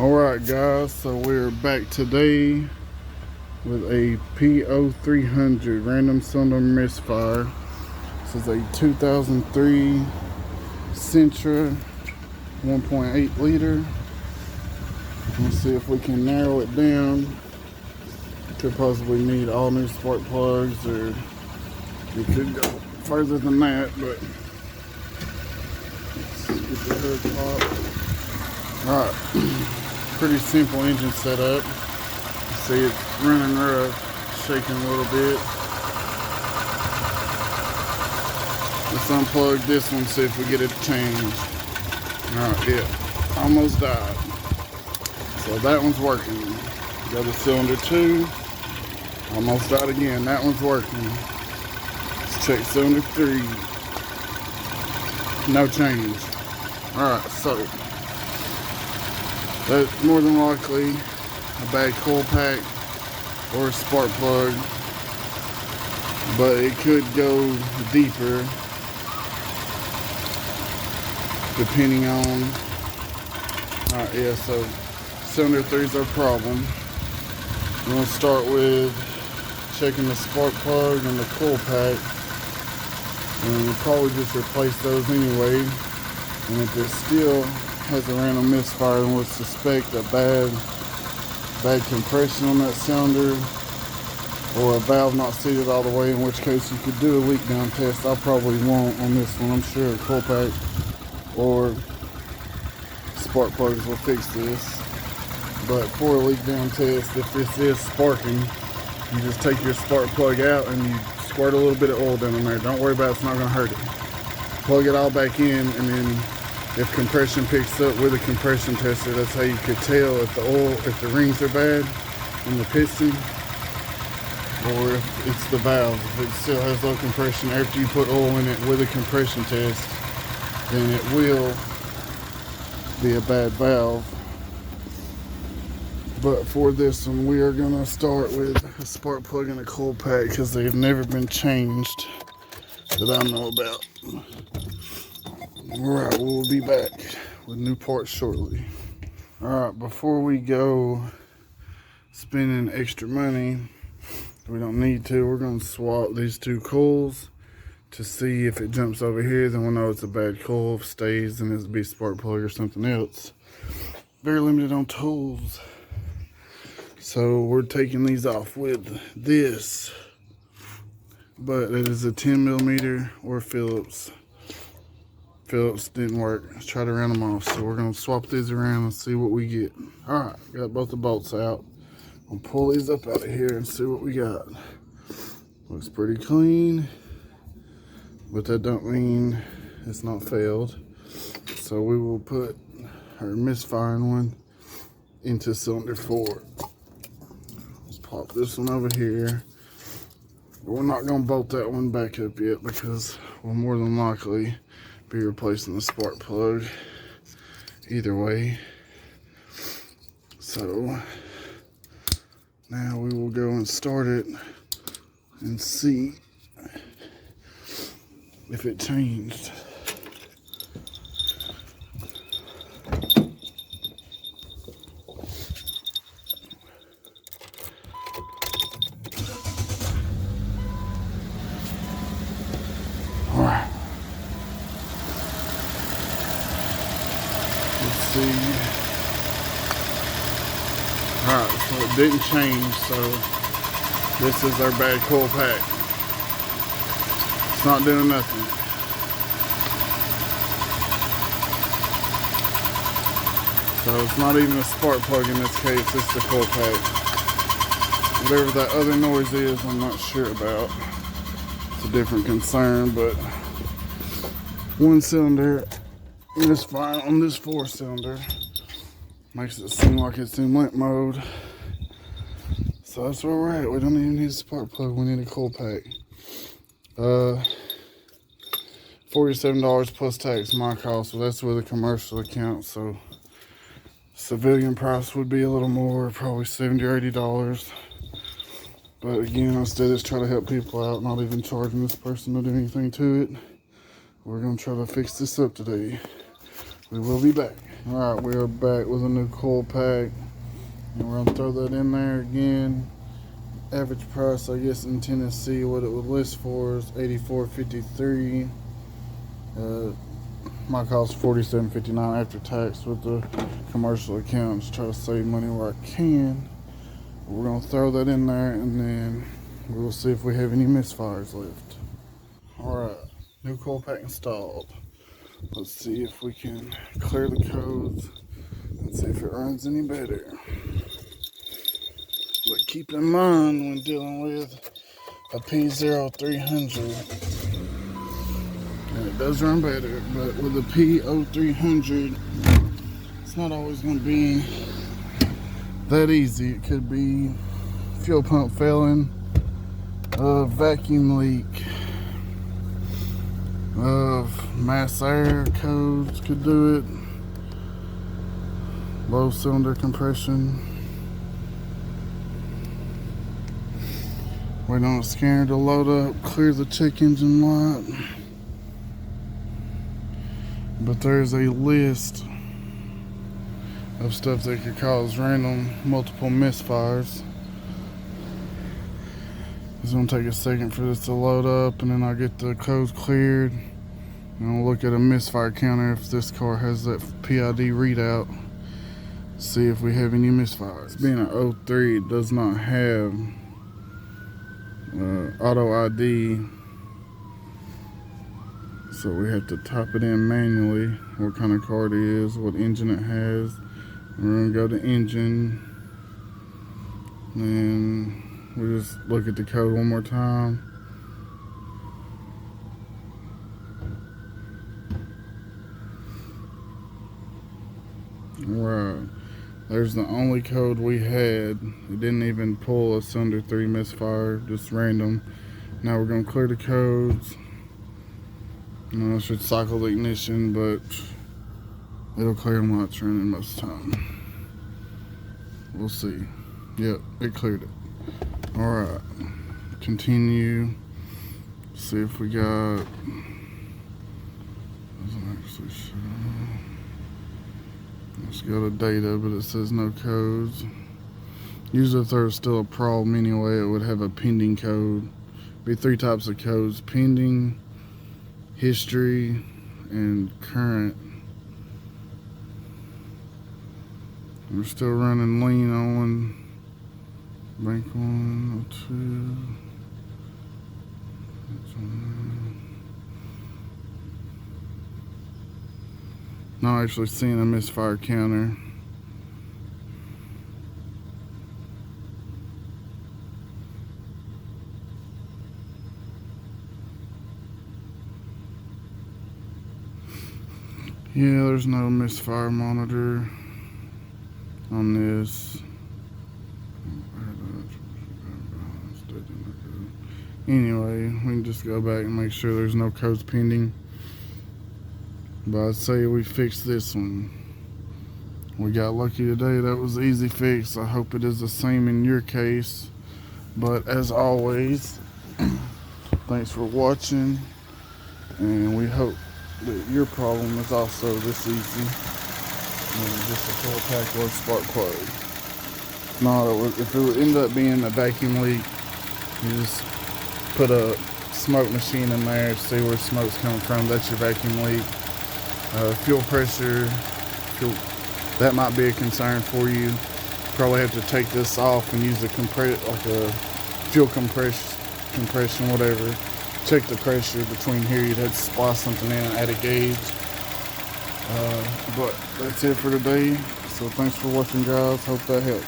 Alright guys, so we're back today with a P0300 random cylinder misfire. This is a 2003 Sentra 1.8 liter. Let's see if we can narrow it down. Could possibly need all new spark plugs, or it could go further than that, but let's get the hood popped. Alright. Pretty simple engine setup. See it's running rough, shaking a little bit. Let's unplug this one, see if we get it changed. Alright, yeah, almost died. So that one's working. Got a cylinder 2. Almost died again. That one's working. Let's check cylinder 3. No change. Alright, so that's more than likely a bad coil pack or a spark plug, but it could go deeper depending on. Alright, yeah, so cylinder 3 is our problem. We're going to start with checking the spark plug and the coil pack, and we'll probably just replace those anyway. And if it still has a random misfire, and would suspect a bad compression on that cylinder, or a valve not seated all the way, in which case you could do a leak down test. I probably won't on this one. I'm sure a coil pack or spark plugs will fix this. But for a leak down test, if this is sparking, you just take your spark plug out and you squirt a little bit of oil down in there. Don't worry about it, it's not going to hurt it. Plug it all back in, and then if compression picks up with a compression tester, that's how you could tell if the rings are bad in the piston, or if it's the valve. If it still has low compression after you put oil in it with a compression test, then it will be a bad valve. But for this one, we are going to start with a spark plug and a coil pack, because they've never been changed that I know about. Alright, we'll be back with new parts shortly. Alright, before we go spending extra money, we don't need to, we're going to swap these two coils to see if it jumps over here. Then we'll know it's a bad coil. If it stays, then it'll be a spark plug or something else. Very limited on tools. So we're taking these off with this, but it is a 10mm or Phillips. Phillips didn't work. Let's try to round them off. So we're going to swap these around and see what we get. Alright, got both the bolts out. I'll pull these up out of here and see what we got. Looks pretty clean, but that don't mean it's not failed. So we will put our misfiring one into cylinder 4. Let's pop this one over here. But we're not going to bolt that one back up yet, because we'll more than likely be replacing the spark plug either way. So now we will go and start it and see if it changed. Alright. See. Alright, so it didn't change, so this is our bad coil pack. It's not doing nothing. So it's not even a spark plug in this case, it's the coil pack. Whatever that other noise is, I'm not sure about. It's a different concern, but one cylinder misfire on this 4-cylinder makes it seem like it's in limp mode. So that's where we're at. We don't even need a spark plug, we need a coil pack. $47 plus tax, my cost. So that's with a commercial account, so civilian price would be a little more, probably $70 or $80. But again, I still just try to help people out, not even charging this person to do anything to it. We're gonna try to fix this up today. We will be back. Alright, we are back with a new coil pack. And we're gonna throw that in there again. Average price, I guess, in Tennessee, what it would list for is $84.53. My cost $47.59 after tax with the commercial accounts. Try to save money where I can. But we're gonna throw that in there, and then we'll see if we have any misfires left. Alright, new coil pack installed. Let's see if we can clear the codes and see if it runs any better. But keep in mind when dealing with a P0300, and it does run better, but with a P0300, it's not always going to be that easy. It could be fuel pump failing, a vacuum leak, mass air codes could do it, low cylinder compression. Waiting on a scanner to load up, clear the check engine light. But there's a list of stuff that could cause random multiple misfires. It's gonna take a second for this to load up, and then I'll get the codes cleared. And I'll look at a misfire counter if this car has that PID readout. See if we have any misfires. Being an 03, it does not have auto ID, so we have to type it in manually, what kind of car it is, what engine it has. We're gonna go to engine, and we just look at the code one more time. Alright, there's the only code we had. It didn't even pull a cylinder 3 misfire, just random. Now we're gonna clear the codes. I should cycle the ignition, but it'll clear them while it's running most of the time. We'll see. Yep, it cleared it. Alright, continue. See if we got, doesn't actually show. It's got a data, but it says no codes. Usually if there's still a problem anyway, it would have a pending code. Be 3 types of codes: pending, history, and current. We're still running lean on bank 102. Not actually seeing a misfire counter. Yeah, there's no misfire monitor on this. Anyway, we can just go back and make sure there's no codes pending. But I'd say we fixed this one. We got lucky today. That was an easy fix. I hope it is the same in your case. But as always, thanks for watching. And we hope that your problem is also this easy. And just a coil pack or a spark plug. If not, if it would end up being a vacuum leak, you just put a smoke machine in there, see where smoke's coming from. That's your vacuum leak. Fuel pressure, that might be a concern for you. Probably have to take this off and use a fuel compression, whatever. Check the pressure between here. You'd have to splice something in and add a gauge. But that's it for today. So thanks for watching, guys. Hope that helps.